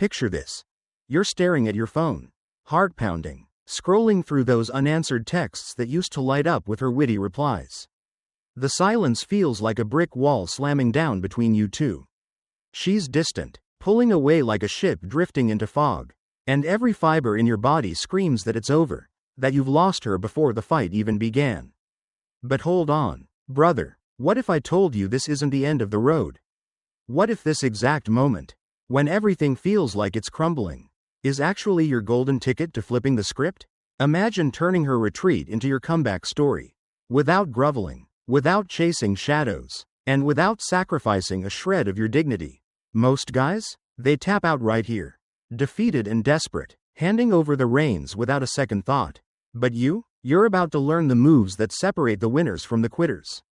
Picture this. You're staring at your phone, heart pounding, scrolling through those unanswered texts that used to light up with her witty replies. The silence feels like a brick wall slamming down between you two. She's distant, pulling away like a ship drifting into fog, and every fiber in your body screams that it's over, that you've lost her before the fight even began. But hold on, brother, what if I told you this isn't the end of the road? What if this exact moment, when everything feels like it's crumbling, is actually your golden ticket to flipping the script? Imagine turning her retreat into your comeback story, without groveling, without chasing shadows, and without sacrificing a shred of your dignity. Most guys, they tap out right here, defeated and desperate, handing over the reins without a second thought. But you're about to learn the moves that separate the winners from the quitters.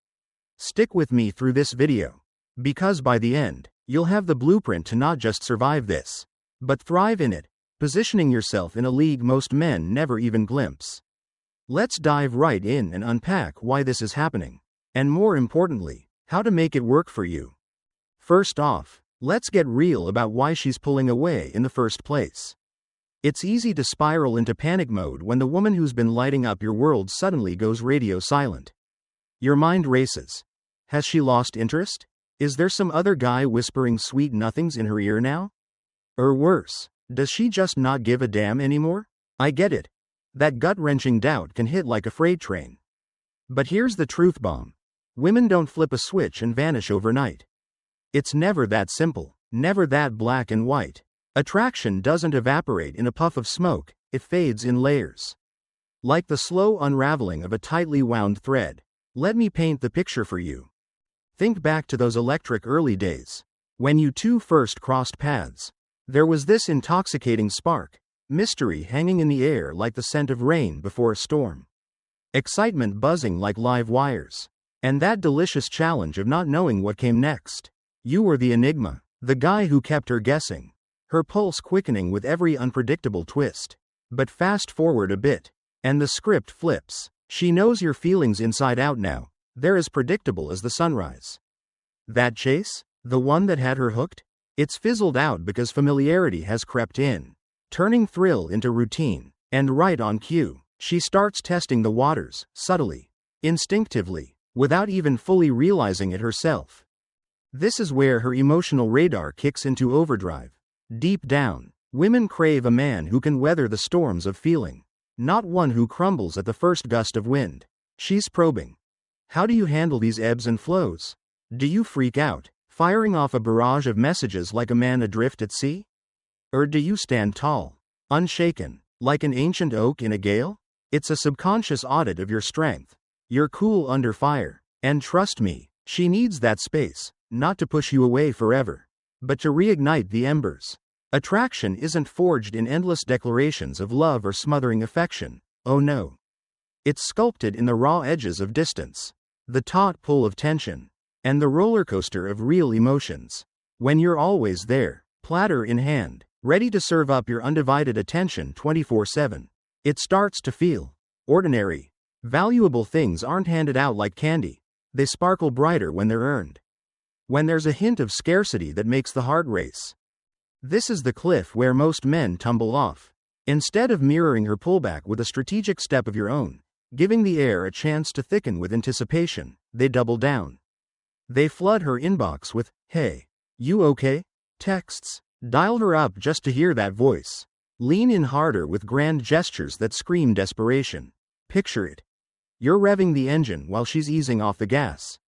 Stick with me through this video, because by the end, you'll have the blueprint to not just survive this, but thrive in it, positioning yourself in a league most men never even glimpse. Let's dive right in and unpack why this is happening, and more importantly, how to make it work for you. First off, let's get real about why she's pulling away in the first place. It's easy to spiral into panic mode when the woman who's been lighting up your world suddenly goes radio silent. Your mind races. Has she lost interest? Is there some other guy whispering sweet nothings in her ear now? Or worse, does she just not give a damn anymore? I get it. That gut-wrenching doubt can hit like a freight train. But here's the truth bomb. Women don't flip a switch and vanish overnight. It's never that simple, never that black and white. Attraction doesn't evaporate in a puff of smoke, it fades in layers. Like the slow unraveling of a tightly wound thread. Let me paint the picture for you. Think back to those electric early days, when you two first crossed paths. There was this intoxicating spark, mystery hanging in the air like the scent of rain before a storm. Excitement buzzing like live wires. And that delicious challenge of not knowing what came next. You were the enigma, the guy who kept her guessing, her pulse quickening with every unpredictable twist. But fast forward a bit, and the script flips. She knows your feelings inside out now, they're as predictable as the sunrise. That chase, the one that had her hooked? It's fizzled out because familiarity has crept in, turning thrill into routine, and right on cue, she starts testing the waters, subtly, instinctively, without even fully realizing it herself. This is where her emotional radar kicks into overdrive. Deep down, women crave a man who can weather the storms of feeling, not one who crumbles at the first gust of wind. She's probing. How do you handle these ebbs and flows? Do you freak out, firing off a barrage of messages like a man adrift at sea? Or do you stand tall, unshaken, like an ancient oak in a gale? It's a subconscious audit of your strength. You're cool under fire, and trust me, she needs that space, not to push you away forever, but to reignite the embers. Attraction isn't forged in endless declarations of love or smothering affection, oh no. It's sculpted in the raw edges of distance, the taut pull of tension, and the roller coaster of real emotions. When you're always there, platter in hand, ready to serve up your undivided attention 24/7, it starts to feel ordinary. Valuable things aren't handed out like candy, they sparkle brighter when they're earned. When there's a hint of scarcity that makes the heart race. This is the cliff where most men tumble off. Instead of mirroring her pullback with a strategic step of your own, giving the air a chance to thicken with anticipation, they double down. They flood her inbox with, "Hey, you okay?" texts, dial her up just to hear that voice, lean in harder with grand gestures that scream desperation. Picture it. You're revving the engine while she's easing off the gas.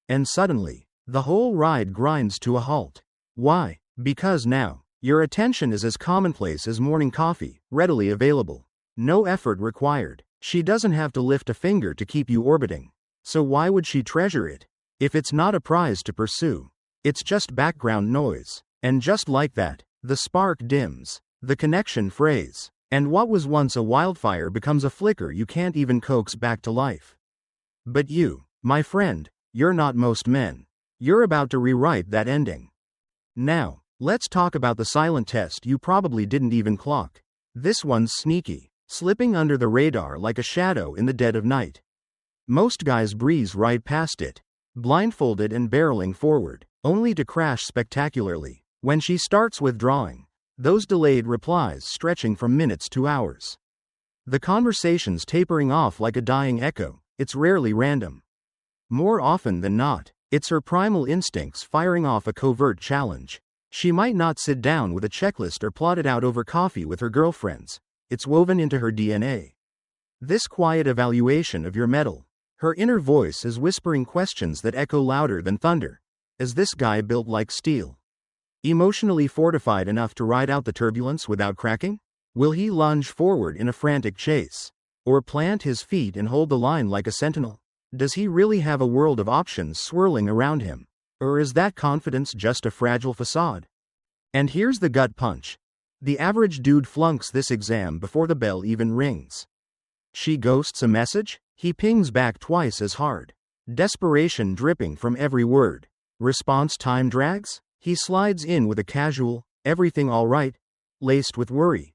And suddenly, the whole ride grinds to a halt. Why? Because now, your attention is as commonplace as morning coffee, readily available. No effort required. She doesn't have to lift a finger to keep you orbiting. So why would she treasure it? If it's not a prize to pursue, it's just background noise. And just like that, the spark dims, the connection frays, and what was once a wildfire becomes a flicker you can't even coax back to life. But you, my friend, you're not most men. You're about to rewrite that ending. Now, let's talk about the silent test you probably didn't even clock. This one's sneaky, slipping under the radar like a shadow in the dead of night. Most guys breeze right past it, blindfolded and barreling forward, only to crash spectacularly. When she starts withdrawing, those delayed replies stretching from minutes to hours. The conversations tapering off like a dying echo. It's rarely random. More often than not, it's her primal instincts firing off a covert challenge. She might not sit down with a checklist or plot it out over coffee with her girlfriends. It's woven into her DNA. This quiet evaluation of your mettle. Her inner voice is whispering questions that echo louder than thunder. Is this guy built like steel? Emotionally fortified enough to ride out the turbulence without cracking? Will he lunge forward in a frantic chase? Or plant his feet and hold the line like a sentinel? Does he really have a world of options swirling around him? Or is that confidence just a fragile facade? And here's the gut punch. The average dude flunks this exam before the bell even rings. She ghosts a message, he pings back twice as hard. Desperation dripping from every word. Response time drags, he slides in with a casual, everything all right, laced with worry.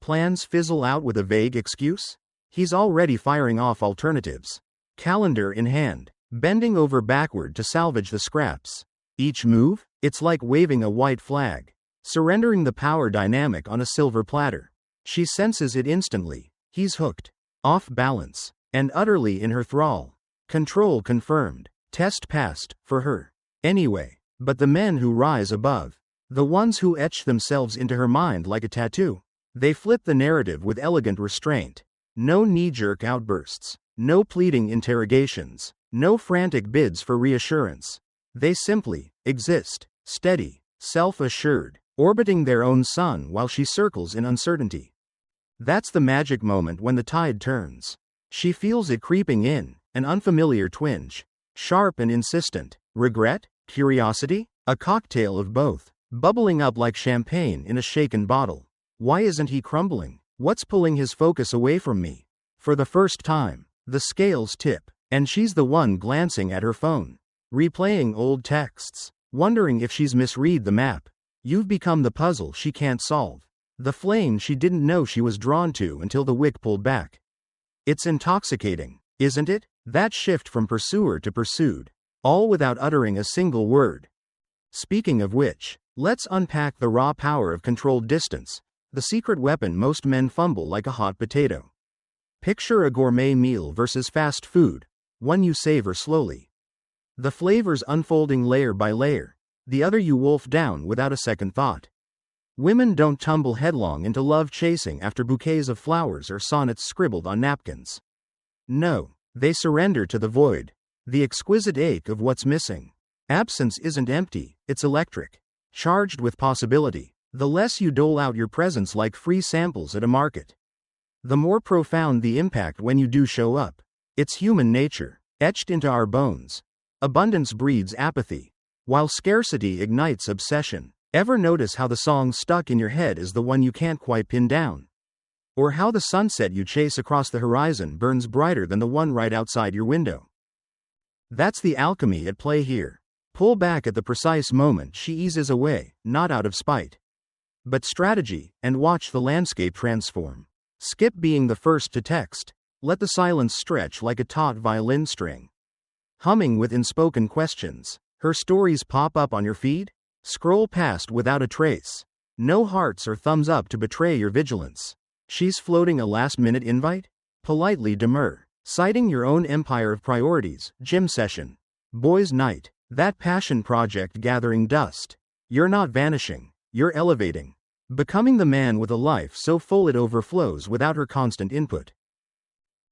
Plans fizzle out with a vague excuse? He's already firing off alternatives. Calendar in hand, bending over backward to salvage the scraps. Each move, it's like waving a white flag, surrendering the power dynamic on a silver platter. She senses it instantly. He's hooked, off balance, and utterly in her thrall. Control confirmed. Test passed, for her. Anyway, but the men who rise above, the ones who etch themselves into her mind like a tattoo, they flip the narrative with elegant restraint. No knee-jerk outbursts, no pleading interrogations, no frantic bids for reassurance. They simply exist, steady, self-assured, orbiting their own sun while she circles in uncertainty. That's the magic moment when the tide turns. She feels it creeping in, an unfamiliar twinge. Sharp and insistent. Regret? Curiosity? A cocktail of both, bubbling up like champagne in a shaken bottle. Why isn't he crumbling? What's pulling his focus away from me? For the first time, the scales tip, and she's the one glancing at her phone, replaying old texts, wondering if she's misread the map. You've become the puzzle she can't solve, the flame she didn't know she was drawn to until the wick pulled back. It's intoxicating, isn't it? That shift from pursuer to pursued, all without uttering a single word. Speaking of which, let's unpack the raw power of controlled distance, the secret weapon most men fumble like a hot potato. Picture a gourmet meal versus fast food, one you savor slowly. The flavors unfolding layer by layer, the other you wolf down without a second thought. Women don't tumble headlong into love chasing after bouquets of flowers or sonnets scribbled on napkins. No, they surrender to the void, the exquisite ache of what's missing. Absence isn't empty, it's electric, charged with possibility. The less you dole out your presence like free samples at a market, the more profound the impact when you do show up. It's human nature, etched into our bones. Abundance breeds apathy, while scarcity ignites obsession. Ever notice how the song stuck in your head is the one you can't quite pin down? Or how the sunset you chase across the horizon burns brighter than the one right outside your window? That's the alchemy at play here. Pull back at the precise moment she eases away, not out of spite, but strategy, and watch the landscape transform. Skip being the first to text. Let the silence stretch like a taut violin string, humming with unspoken questions. Her stories pop up on your feed? Scroll past without a trace. No hearts or thumbs up to betray your vigilance. She's floating a last-minute invite? Politely demur. Citing your own empire of priorities, gym session, boys' night, that passion project gathering dust. You're not vanishing. You're elevating. Becoming the man with a life so full it overflows without her constant input.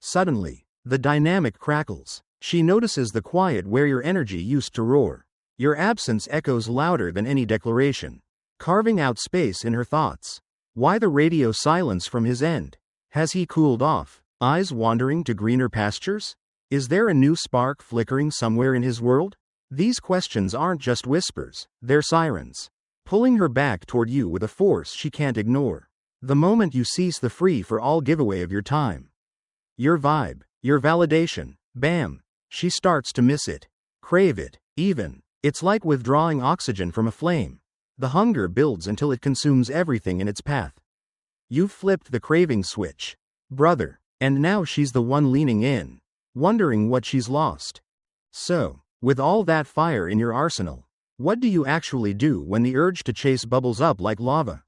Suddenly, the dynamic crackles. She notices the quiet where your energy used to roar. Your absence echoes louder than any declaration, carving out space in her thoughts. Why the radio silence from his end? Has he cooled off, eyes wandering to greener pastures? Is there a new spark flickering somewhere in his world? These questions aren't just whispers, they're sirens, pulling her back toward you with a force she can't ignore. The moment you cease the free-for-all giveaway of your time, your vibe, your validation, bam, she starts to miss it, crave it, even. It's like withdrawing oxygen from a flame. The hunger builds until it consumes everything in its path. You've flipped the craving switch, brother, and now she's the one leaning in, wondering what she's lost. So, with all that fire in your arsenal, what do you actually do when the urge to chase bubbles up like lava?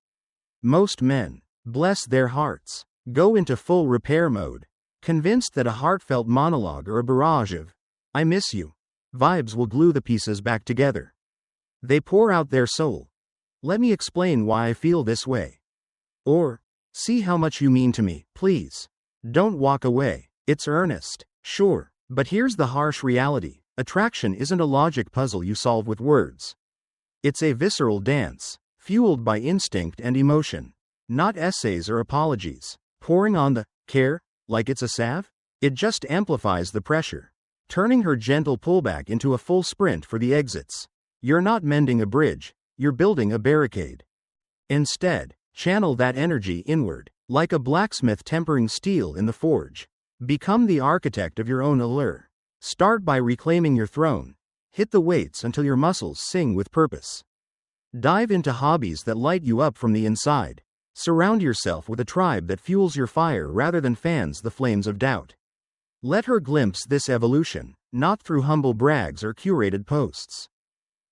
Most men, bless their hearts, go into full repair mode, convinced that a heartfelt monologue or a barrage of, "I miss you," vibes will glue the pieces back together. They pour out their soul. "Let me explain why I feel this way." Or, "See how much you mean to me, please. Don't walk away." It's earnest, sure, but here's the harsh reality. Attraction isn't a logic puzzle you solve with words. It's a visceral dance, fueled by instinct and emotion. Not essays or apologies. Pouring on the care like it's a salve? It just amplifies the pressure, turning her gentle pullback into a full sprint for the exits. You're not mending a bridge, you're building a barricade. Instead, channel that energy inward, like a blacksmith tempering steel in the forge. Become the architect of your own allure. Start by reclaiming your throne. Hit the weights until your muscles sing with purpose. Dive into hobbies that light you up from the inside. Surround yourself with a tribe that fuels your fire rather than fans the flames of doubt. Let her glimpse this evolution, not through humble brags or curated posts,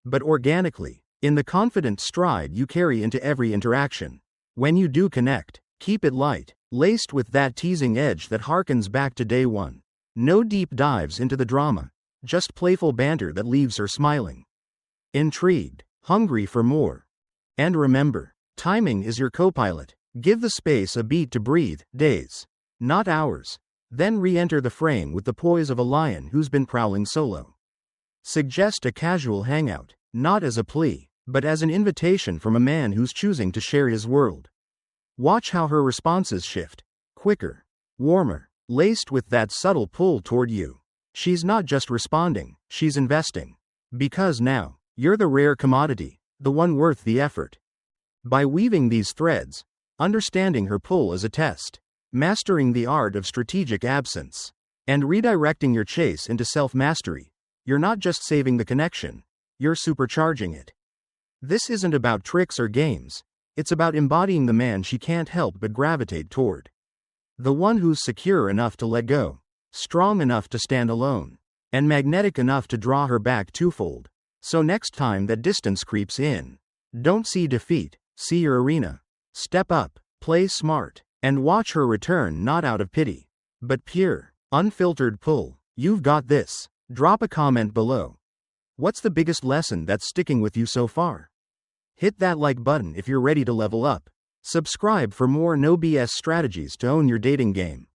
but organically, in the confident stride you carry into every interaction. When you do connect, keep it light, laced with that teasing edge that harkens back to day one. No deep dives into the drama, just playful banter that leaves her smiling, intrigued, hungry for more. And remember, timing is your co-pilot. Give the space a beat to breathe, days, not hours. Then re-enter the frame with the poise of a lion who's been prowling solo. Suggest a casual hangout, not as a plea, but as an invitation from a man who's choosing to share his world. Watch how her responses shift, quicker, warmer, laced with that subtle pull toward you. She's not just responding, she's investing. Because now, you're the rare commodity, the one worth the effort. By weaving these threads, understanding her pull as a test, mastering the art of strategic absence, and redirecting your chase into self-mastery, you're not just saving the connection, you're supercharging it. This isn't about tricks or games, it's about embodying the man she can't help but gravitate toward. The one who's secure enough to let go, strong enough to stand alone, and magnetic enough to draw her back twofold. So next time that distance creeps in, don't see defeat, see your arena. Step up, play smart, and watch her return not out of pity, but pure, unfiltered pull. You've got this. Drop a comment below. What's the biggest lesson that's sticking with you so far? Hit that like button if you're ready to level up. Subscribe for more no BS strategies to own your dating game.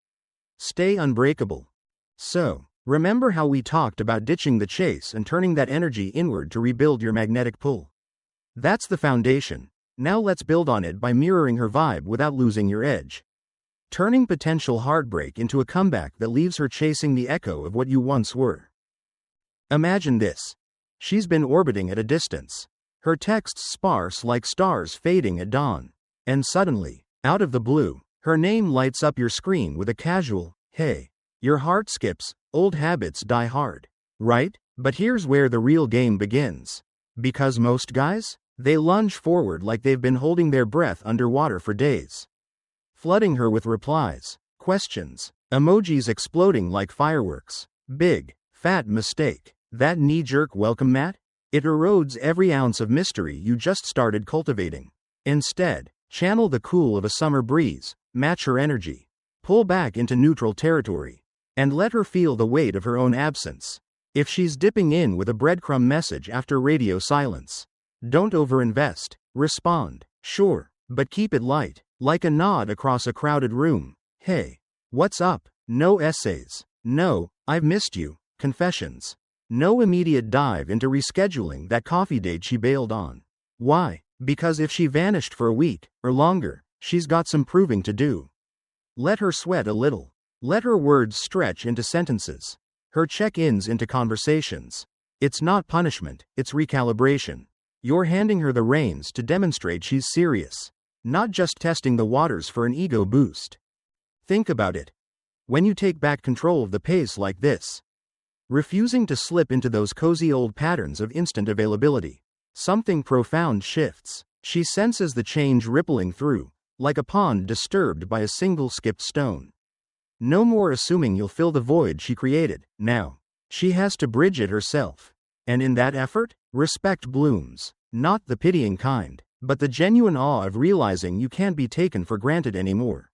Stay unbreakable. So, remember how we talked about ditching the chase and turning that energy inward to rebuild your magnetic pull? That's the foundation. Now let's build on it by mirroring her vibe without losing your edge. Turning potential heartbreak into a comeback that leaves her chasing the echo of what you once were. Imagine this. She's been orbiting at a distance. Her texts sparse like stars fading at dawn. And suddenly, out of the blue, her name lights up your screen with a casual, "Hey." Your heart skips, old habits die hard. Right? But here's where the real game begins. Because most guys, they lunge forward like they've been holding their breath underwater for days. Flooding her with replies, questions, emojis exploding like fireworks. Big, fat mistake. That knee-jerk welcome mat? It erodes every ounce of mystery you just started cultivating. Instead, channel the cool of a summer breeze, match her energy, pull back into neutral territory, and let her feel the weight of her own absence. If she's dipping in with a breadcrumb message after radio silence, don't overinvest. Respond, sure, but keep it light, like a nod across a crowded room. "Hey, what's up?" No essays. No, "I've missed you," confessions. No immediate dive into rescheduling that coffee date she bailed on. Why? Because if she vanished for a week, or longer, she's got some proving to do. Let her sweat a little. Let her words stretch into sentences. Her check-ins into conversations. It's not punishment, it's recalibration. You're handing her the reins to demonstrate she's serious, not just testing the waters for an ego boost. Think about it. When you take back control of the pace like this, refusing to slip into those cozy old patterns of instant availability, something profound shifts. She senses the change rippling through, like a pond disturbed by a single skipped stone. No more assuming you'll fill the void she created. Now, she has to bridge it herself. And in that effort, respect blooms. Not the pitying kind, but the genuine awe of realizing you can't be taken for granted anymore.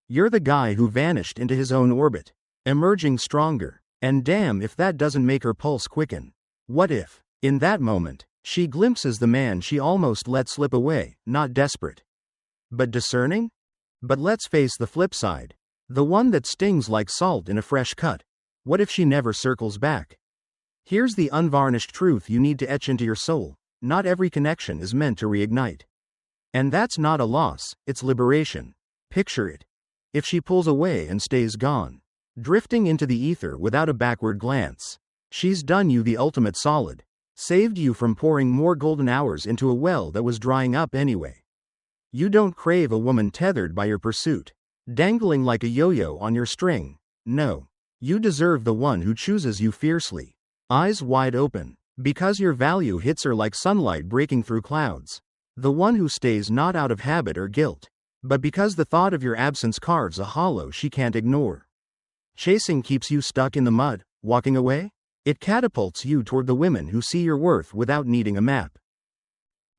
You're the guy who vanished into his own orbit, emerging stronger, and damn if that doesn't make her pulse quicken. What if, in that moment, she glimpses the man she almost let slip away, not desperate, but discerning? But let's face the flip side. The one that stings like salt in a fresh cut. What if she never circles back? Here's the unvarnished truth you need to etch into your soul. Not every connection is meant to reignite. And that's not a loss, it's liberation. Picture it. If she pulls away and stays gone, drifting into the ether without a backward glance, she's done you the ultimate solid, saved you from pouring more golden hours into a well that was drying up anyway. You don't crave a woman tethered by your pursuit, dangling like a yo-yo on your string. No. You deserve the one who chooses you fiercely, eyes wide open, because your value hits her like sunlight breaking through clouds. The one who stays not out of habit or guilt, but because the thought of your absence carves a hollow she can't ignore. Chasing keeps you stuck in the mud. Walking away? It catapults you toward the women who see your worth without needing a map.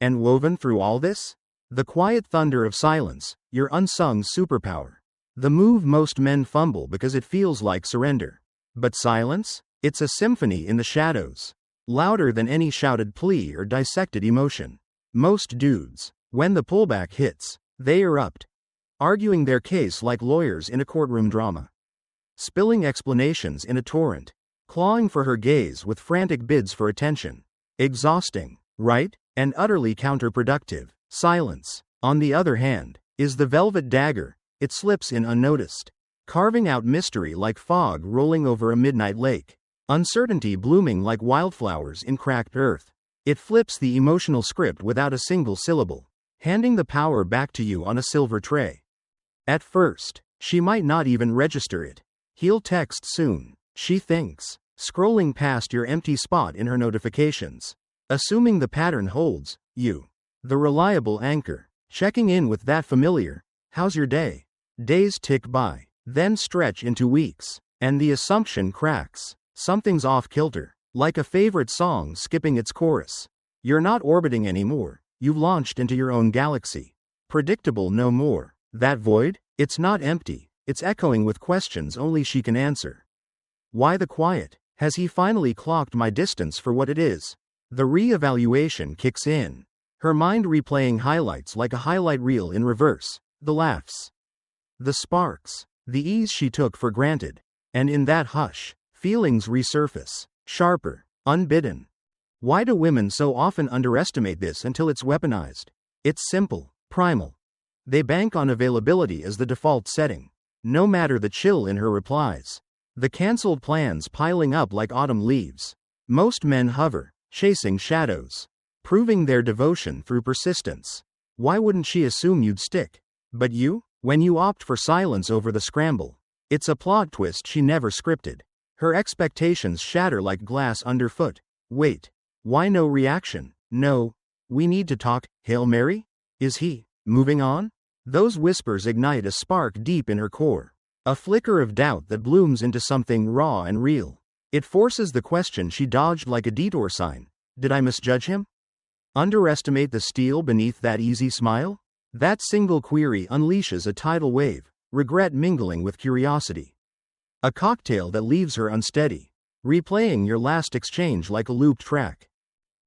And woven through all this? The quiet thunder of silence, your unsung superpower. The move most men fumble because it feels like surrender. But silence? It's a symphony in the shadows. Louder than any shouted plea or dissected emotion. Most dudes, when the pullback hits, they erupt, arguing their case like lawyers in a courtroom drama. Spilling explanations in a torrent. Clawing for her gaze with frantic bids for attention. Exhausting, right? And utterly counterproductive. Silence, on the other hand, is the velvet dagger. It slips in unnoticed, carving out mystery like fog rolling over a midnight lake. Uncertainty blooming like wildflowers in cracked earth. It flips the emotional script without a single syllable, handing the power back to you on a silver tray. At first, she might not even register it. He'll text soon, she thinks, scrolling past your empty spot in her notifications. Assuming the pattern holds, you, the reliable anchor, checking in with that familiar, "How's your day?" Days tick by, then stretch into weeks, and the assumption cracks. Something's off kilter, like a favorite song skipping its chorus. You're not orbiting anymore, you've launched into your own galaxy. Predictable no more. That void? It's not empty, it's echoing with questions only she can answer. Why the quiet? Has he finally clocked my distance for what it is? The re-evaluation kicks in. Her mind replaying highlights like a highlight reel in reverse. The laughs, the sparks, the ease she took for granted. And in that hush, feelings resurface, sharper, unbidden. Why do women so often underestimate this until it's weaponized? It's simple, primal. They bank on availability as the default setting. No matter the chill in her replies. The cancelled plans piling up like autumn leaves. Most men hover, chasing shadows, proving their devotion through persistence. Why wouldn't she assume you'd stick? But you? When you opt for silence over the scramble, it's a plot twist she never scripted. Her expectations shatter like glass underfoot. Wait. Why no reaction? No. We need to talk. Hail Mary? Is he moving on? Those whispers ignite a spark deep in her core. A flicker of doubt that blooms into something raw and real. It forces the question she dodged like a detour sign. Did I misjudge him? Underestimate the steel beneath that easy smile? That single query unleashes a tidal wave, regret mingling with curiosity. A cocktail that leaves her unsteady, replaying your last exchange like a looped track.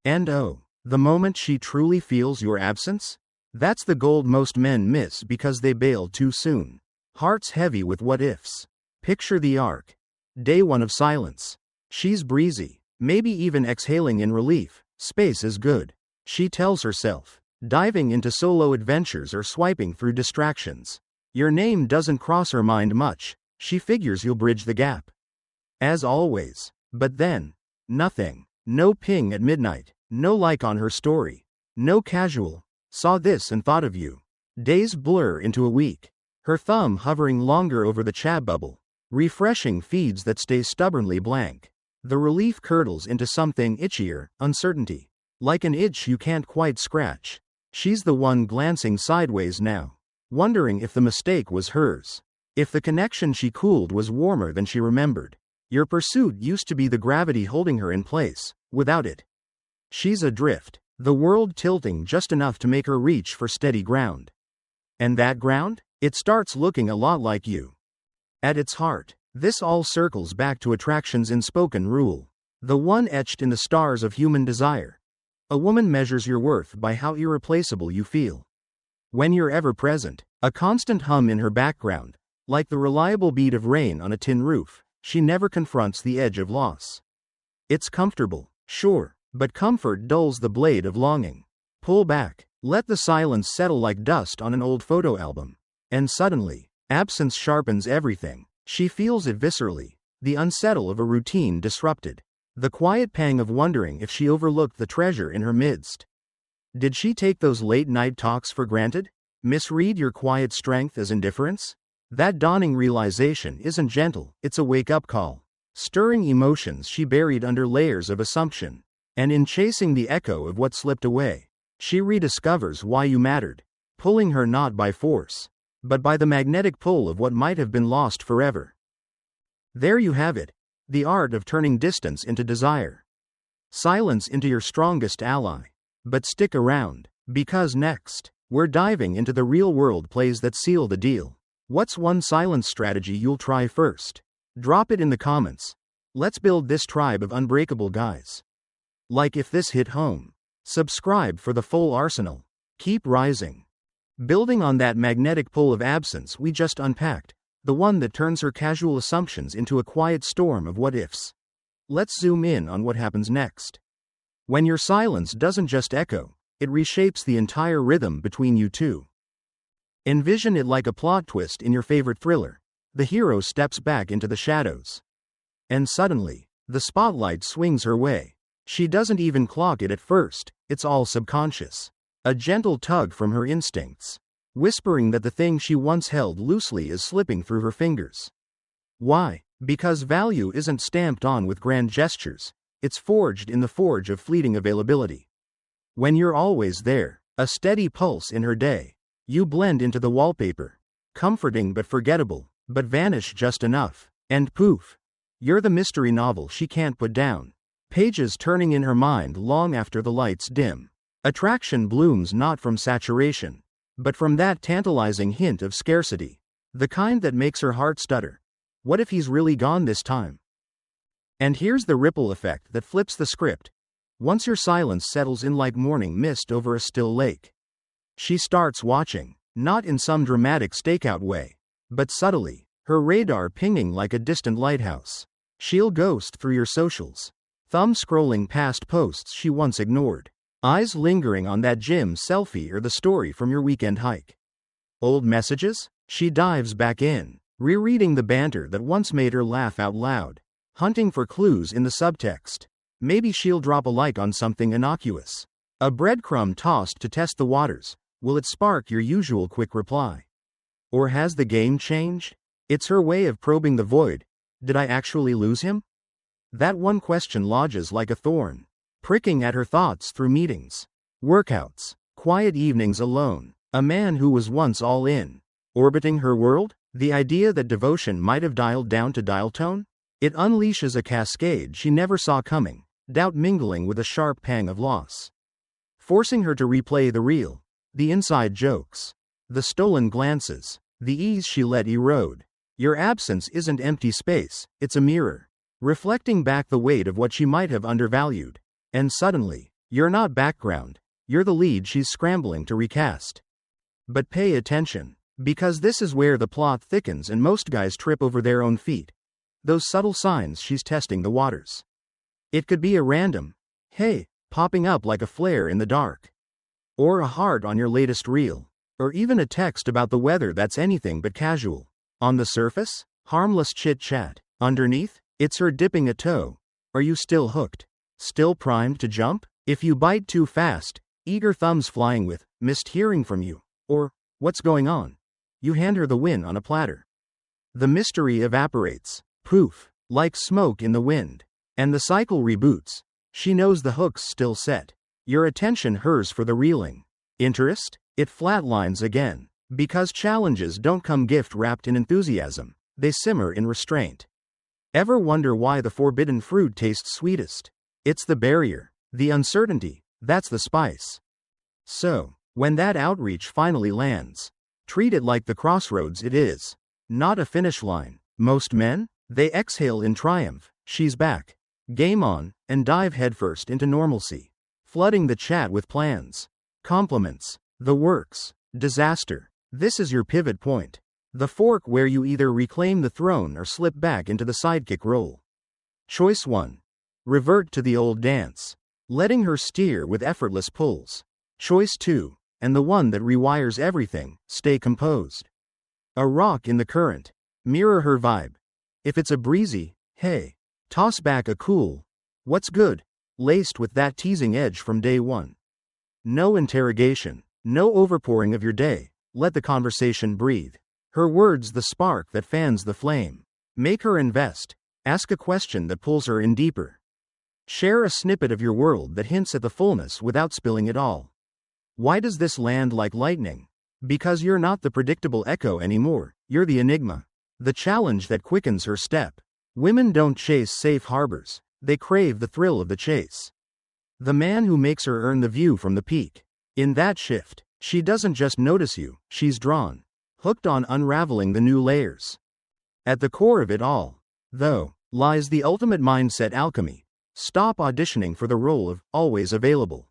And oh, the moment she truly feels your absence? That's the gold most men miss because they bail too soon. Hearts heavy with what-ifs. Picture the arc. Day 1 of silence. She's breezy, maybe even exhaling in relief. Space is good, she tells herself, diving into solo adventures or swiping through distractions. Your name doesn't cross her mind much. She figures you'll bridge the gap. As always. But then, nothing. No ping at midnight. No like on her story. No casual, "Saw this and thought of you." Days blur into a week. Her thumb hovering longer over the chat bubble. Refreshing feeds that stay stubbornly blank. The relief curdles into something itchier, uncertainty. Like an itch you can't quite scratch. She's the one glancing sideways now. Wondering if the mistake was hers. If the connection she cooled was warmer than she remembered. Your pursuit used to be the gravity holding her in place. Without it, she's adrift, the world tilting just enough to make her reach for steady ground. And that ground? It starts looking a lot like you. At its heart, this all circles back to attraction's unspoken rule, the one etched in the stars of human desire. A woman measures your worth by how irreplaceable you feel. When you're ever present, a constant hum in her background, like the reliable beat of rain on a tin roof, she never confronts the edge of loss. It's comfortable, sure, but comfort dulls the blade of longing. Pull back, let the silence settle like dust on an old photo album. And suddenly, absence sharpens everything. She feels it viscerally, the unsettle of a routine disrupted, the quiet pang of wondering if she overlooked the treasure in her midst. Did she take those late-night talks for granted? Misread your quiet strength as indifference? That dawning realization isn't gentle, it's a wake-up call, stirring emotions she buried under layers of assumption. And in chasing the echo of what slipped away, she rediscovers why you mattered, pulling her not by force, but by the magnetic pull of what might have been lost forever. There you have it, the art of turning distance into desire. Silence into your strongest ally. But stick around, because next, we're diving into the real-world plays that seal the deal. What's one silence strategy you'll try first? Drop it in the comments. Let's build this tribe of unbreakable guys. Like if this hit home. Subscribe for the full arsenal. Keep rising. Building on that magnetic pull of absence we just unpacked, the one that turns her casual assumptions into a quiet storm of what-ifs. Let's zoom in on what happens next. When your silence doesn't just echo, it reshapes the entire rhythm between you two. Envision it like a plot twist in your favorite thriller. The hero steps back into the shadows. And suddenly, the spotlight swings her way. She doesn't even clock it at first, it's all subconscious. A gentle tug from her instincts, whispering that the thing she once held loosely is slipping through her fingers. Why? Because value isn't stamped on with grand gestures, it's forged in the forge of fleeting availability. When you're always there, a steady pulse in her day, you blend into the wallpaper, comforting but forgettable, but vanish just enough, and poof, you're the mystery novel she can't put down, pages turning in her mind long after the lights dim. Attraction blooms not from saturation, but from that tantalizing hint of scarcity, the kind that makes her heart stutter. What if he's really gone this time? And here's the ripple effect that flips the script. Once your silence settles in like morning mist over a still lake, she starts watching, not in some dramatic stakeout way, but subtly, her radar pinging like a distant lighthouse. She'll ghost through your socials, thumb scrolling past posts she once ignored, eyes lingering on that gym selfie or the story from your weekend hike. Old messages? She dives back in, rereading the banter that once made her laugh out loud, hunting for clues in the subtext. Maybe she'll drop a like on something innocuous, a breadcrumb tossed to test the waters. Will it spark your usual quick reply? Or has the game changed? It's her way of probing the void. Did I actually lose him? That one question lodges like a thorn, pricking at her thoughts through meetings, workouts, quiet evenings alone. A man who was once all in, orbiting her world? The idea that devotion might have dialed down to dial tone? It unleashes a cascade she never saw coming, doubt mingling with a sharp pang of loss, forcing her to replay the real, the inside jokes, the stolen glances, the ease she let erode. Your absence isn't empty space, it's a mirror, reflecting back the weight of what she might have undervalued. And suddenly, you're not background, you're the lead she's scrambling to recast. But pay attention, because this is where the plot thickens and most guys trip over their own feet. Those subtle signs she's testing the waters. It could be a random, hey, popping up like a flare in the dark, or a heart on your latest reel, or even a text about the weather that's anything but casual. On the surface, harmless chit-chat. Underneath, it's her dipping a toe. Are you still hooked? Still primed to jump? If you bite too fast, eager thumbs flying with, missed hearing from you, or, what's going on? You hand her the win on a platter. The mystery evaporates, poof, like smoke in the wind, and the cycle reboots. She knows the hook's still set. Your attention hers for the reeling. Interest? It flatlines again. Because challenges don't come gift-wrapped in enthusiasm, they simmer in restraint. Ever wonder why the forbidden fruit tastes sweetest? It's the barrier, the uncertainty, That's the spice. So, when that outreach finally lands, treat it like the crossroads it is, not a finish line. Most men? They exhale in triumph, she's back. Game on, and dive headfirst into normalcy, flooding the chat with plans, compliments, the works. Disaster. This is your pivot point. The fork where you either reclaim the throne or slip back into the sidekick role. Choice 1. Revert to the old dance, letting her steer with effortless pulls. Choice 2, and the one that rewires everything, stay composed. A rock in the current. Mirror her vibe. If it's a breezy, hey, toss back a cool, what's good, laced with that teasing edge from day one. No interrogation, no overpouring of your day, let the conversation breathe. Her words the spark that fans the flame. Make her invest. Ask a question that pulls her in deeper. Share a snippet of your world that hints at the fullness without spilling it all. Why does this land like lightning? Because you're not the predictable echo anymore, you're the enigma. The challenge that quickens her step. Women don't chase safe harbors, they crave the thrill of the chase. The man who makes her earn the view from the peak. In that shift, she doesn't just notice you, she's drawn, hooked on unraveling the new layers. At the core of it all, though, lies the ultimate mindset alchemy. Stop auditioning for the role of always available.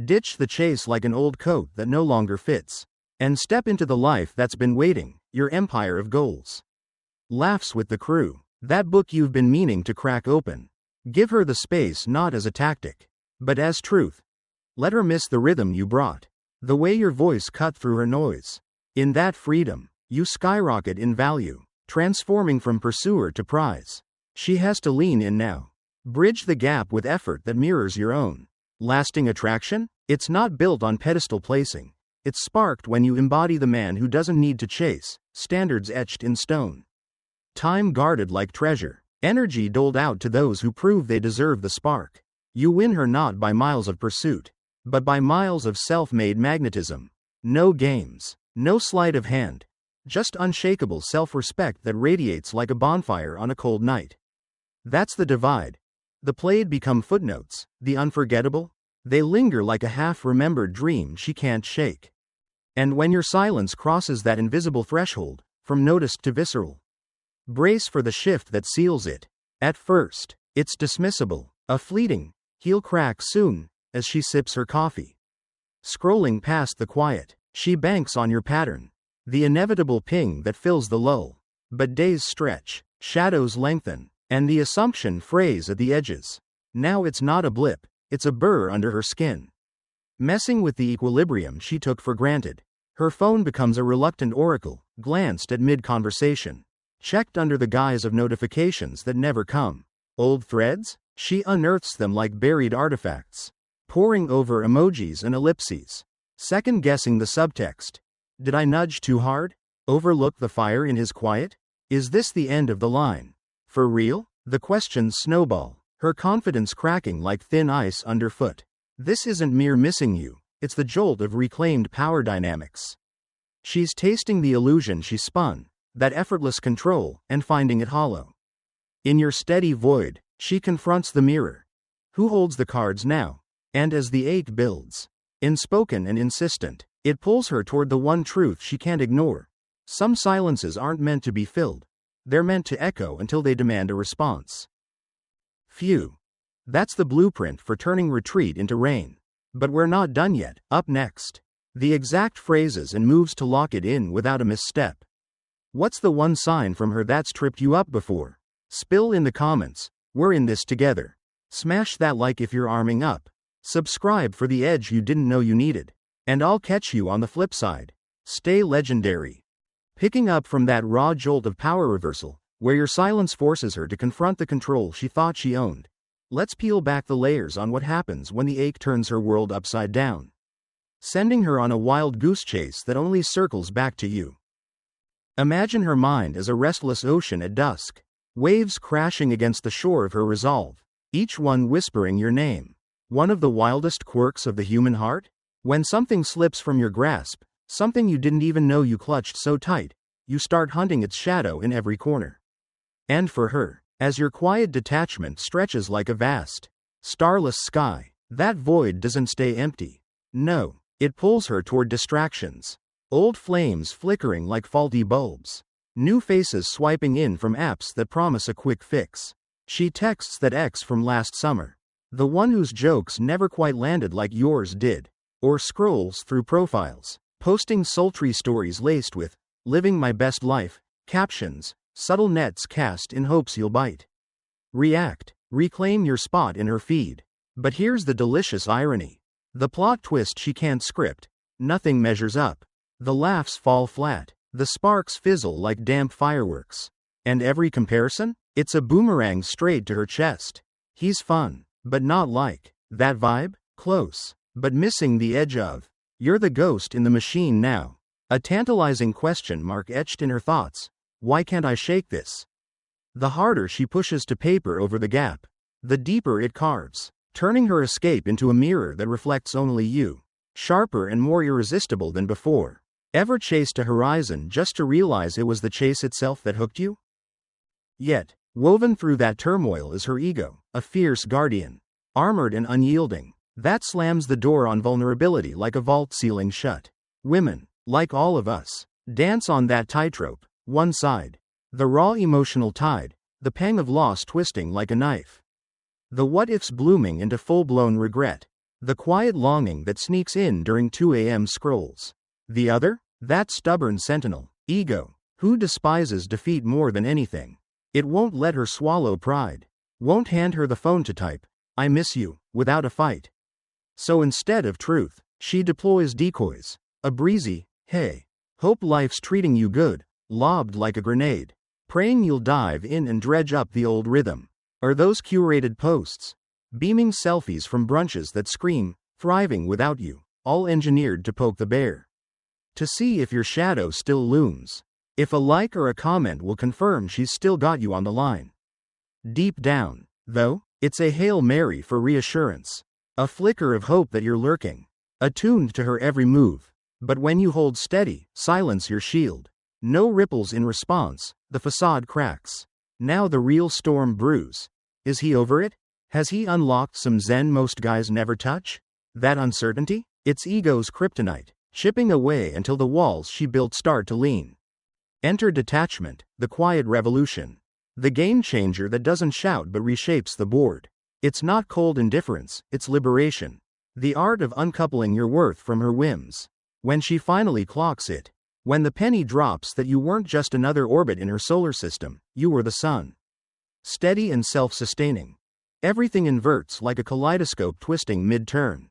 Ditch the chase like an old coat that no longer fits, and step into the life that's been waiting, your empire of goals. Laughs with the crew. That book you've been meaning to crack open. Give her the space not as a tactic, but as truth. Let her miss the rhythm you brought, the way your voice cut through her noise. In that freedom, you skyrocket in value, transforming from pursuer to prize. She has to lean in now. Bridge the gap with effort that mirrors your own. Lasting attraction? It's not built on pedestal placing. It's sparked when you embody the man who doesn't need to chase, standards etched in stone. Time guarded like treasure, energy doled out to those who prove they deserve the spark. You win her not by miles of pursuit, but by miles of self-made magnetism. No games, no sleight of hand, just unshakable self-respect that radiates like a bonfire on a cold night. That's the divide. The played become footnotes, the unforgettable, they linger like a half-remembered dream she can't shake. And when your silence crosses that invisible threshold, from noticed to visceral, brace for the shift that seals it. At first, it's dismissible, a fleeting, heel crack soon, as she sips her coffee. Scrolling past the quiet, she banks on your pattern, the inevitable ping that fills the lull. But days stretch, shadows lengthen, and the assumption frays at the edges. Now it's not a blip, it's a burr under her skin. Messing with the equilibrium she took for granted. Her phone becomes a reluctant oracle, glanced at mid-conversation. Checked under the guise of notifications that never come. Old threads? She unearths them like buried artifacts. Poring over emojis and ellipses. Second-guessing the subtext. Did I nudge too hard? Overlook the fire in his quiet? Is this the end of the line? For real? The questions snowball, her confidence cracking like thin ice underfoot. This isn't mere missing you, it's the jolt of reclaimed power dynamics. She's tasting the illusion she spun, that effortless control, and finding it hollow. In your steady void, she confronts the mirror. Who holds the cards now? And as the ache builds, inspoken and insistent, it pulls her toward the one truth she can't ignore. Some silences aren't meant to be filled. They're meant to echo until they demand a response. Phew. That's the blueprint for turning retreat into rain. But we're not done yet. Up next, the exact phrases and moves to lock it in without a misstep. What's the one sign from her that's tripped you up before? Spill in the comments. We're in this together. Smash that like if you're arming up. Subscribe for the edge you didn't know you needed. And I'll catch you on the flip side. Stay legendary. Picking up from that raw jolt of power reversal, where your silence forces her to confront the control she thought she owned. Let's peel back the layers on what happens when the ache turns her world upside down, sending her on a wild goose chase that only circles back to you. Imagine her mind as a restless ocean at dusk, waves crashing against the shore of her resolve, each one whispering your name. One of the wildest quirks of the human heart? When something slips from your grasp, something you didn't even know you clutched so tight, you start hunting its shadow in every corner. And for her, as your quiet detachment stretches like a vast, starless sky, That void doesn't stay empty. No, it pulls her toward distractions. Old flames flickering like faulty bulbs. New faces swiping in from apps that promise a quick fix. She texts that ex from last summer. The one whose jokes never quite landed like yours did. Or scrolls through profiles, posting sultry stories laced with, "living my best life," captions, subtle nets cast in hopes you'll bite. React. Reclaim your spot in her feed. But here's the delicious irony. The plot twist she can't script. Nothing measures up. The laughs fall flat. The sparks fizzle like damp fireworks. And every comparison? It's a boomerang straight to her chest. He's fun, but not like. That vibe? Close, but missing the edge of. You're the ghost in the machine now. A tantalizing question mark etched in her thoughts. Why can't I shake this? The harder she pushes to paper over the gap, the deeper it carves, turning her escape into a mirror that reflects only you. Sharper and more irresistible than before. Ever chased a horizon just to realize it was the chase itself that hooked you? Yet, woven through that turmoil is her ego, a fierce guardian, armored and unyielding, that slams the door on vulnerability like a vault ceiling shut. Women, like all of us, dance on that tightrope, one side. The raw emotional tide, the pang of loss twisting like a knife. The what-ifs blooming into full-blown regret. The quiet longing that sneaks in during 2 a.m. scrolls. The other? That stubborn sentinel, ego, who despises defeat more than anything. It won't let her swallow pride. Won't hand her the phone to type, "I miss you," without a fight. So instead of truth, she deploys decoys. A breezy, "Hey, hope life's treating you good," lobbed like a grenade. Praying you'll dive in and dredge up the old rhythm. Or those curated posts. Beaming selfies from brunches that scream, "thriving without you," all engineered to poke the bear. To see if your shadow still looms. If a like or a comment will confirm she's still got you on the line. Deep down, though, it's a Hail Mary for reassurance. A flicker of hope that you're lurking. Attuned to her every move. But when you hold steady, silence your shield. No ripples in response, the facade cracks. Now the real storm brews. Is he over it? Has he unlocked some zen most guys never touch? That uncertainty? It's ego's kryptonite, chipping away until the walls she built start to lean. Enter detachment, the quiet revolution. The game changer that doesn't shout but reshapes the board. It's not cold indifference, it's liberation. The art of uncoupling your worth from her whims. When she finally clocks it. When the penny drops that you weren't just another orbit in her solar system, you were the sun. Steady and self-sustaining. Everything inverts like a kaleidoscope twisting mid-turn.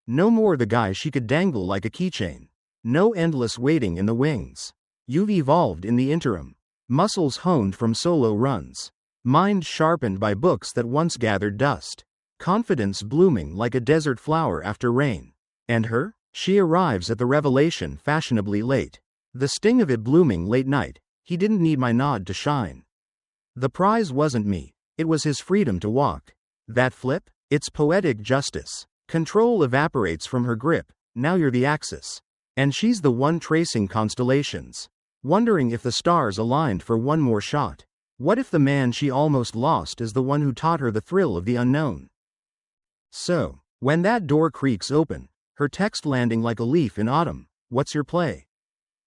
No more the guy she could dangle like a keychain. No endless waiting in the wings. You've evolved in the interim. Muscles honed from solo runs. Mind sharpened by books that once gathered dust. Confidence blooming like a desert flower after rain. And her? She arrives at the revelation fashionably late. The sting of it blooming late night. He didn't need my nod to shine. The prize wasn't me, it was his freedom to walk. That flip? It's poetic justice. Control evaporates from her grip, now you're the axis. And she's the one tracing constellations. Wondering if the stars aligned for one more shot. What if the man she almost lost is the one who taught her the thrill of the unknown? So, when that door creaks open, her text landing like a leaf in autumn, "What's your play?"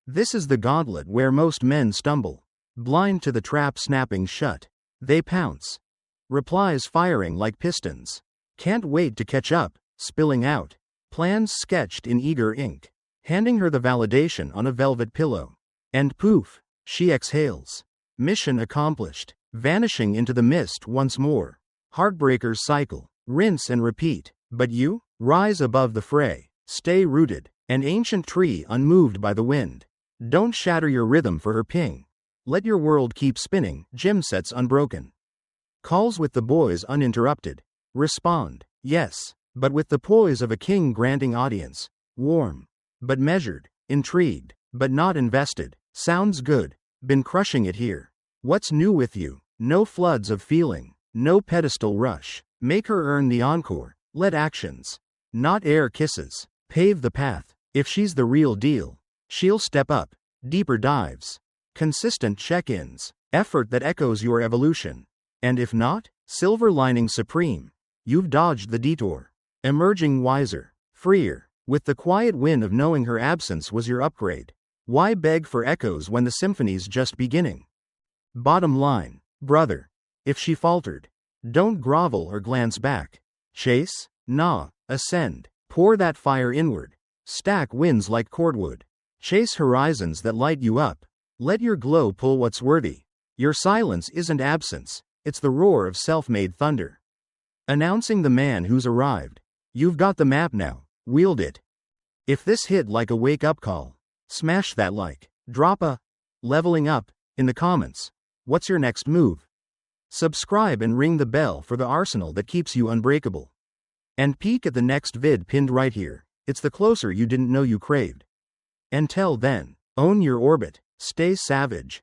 This is the gauntlet where most men stumble. Blind to the trap snapping shut. They pounce. Replies firing like pistons. Can't wait to catch up, spilling out. Plans sketched in eager ink. Handing her the validation on a velvet pillow. And poof, she exhales. Mission accomplished. Vanishing into the mist once more. Heartbreakers cycle. Rinse and repeat. But you? Rise above the fray. Stay rooted. An ancient tree unmoved by the wind. Don't shatter your rhythm for her ping. Let your world keep spinning, gym sets unbroken. Calls with the boys uninterrupted. Respond, yes, but with the poise of a king granting audience. Warm, but measured. Intrigued, but not invested. Sounds good. Been crushing it here. What's new with you? No floods of feeling. No pedestal rush. Make her earn the encore. Let actions, not air kisses, pave the path. If she's the real deal, she'll step up. Deeper dives. Consistent check-ins. Effort that echoes your evolution. And if not, silver lining supreme. You've dodged the detour. Emerging wiser, freer, with the quiet win of knowing her absence was your upgrade. Why beg for echoes when the symphony's just beginning? Bottom line, brother. If she faltered, don't grovel or glance back. Chase? Nah, ascend. Pour that fire inward. Stack wins like cordwood. Chase horizons that light you up. Let your glow pull what's worthy. Your silence isn't absence, it's the roar of self-made thunder. Announcing the man who's arrived. You've got the map now, wield it. If this hit like a wake-up call, smash that like. Drop a leveling up in the comments. What's your next move? Subscribe and ring the bell for the arsenal that keeps you unbreakable. And peek at the next vid pinned right here. It's the closer you didn't know you craved. Until then, own your orbit, stay savage.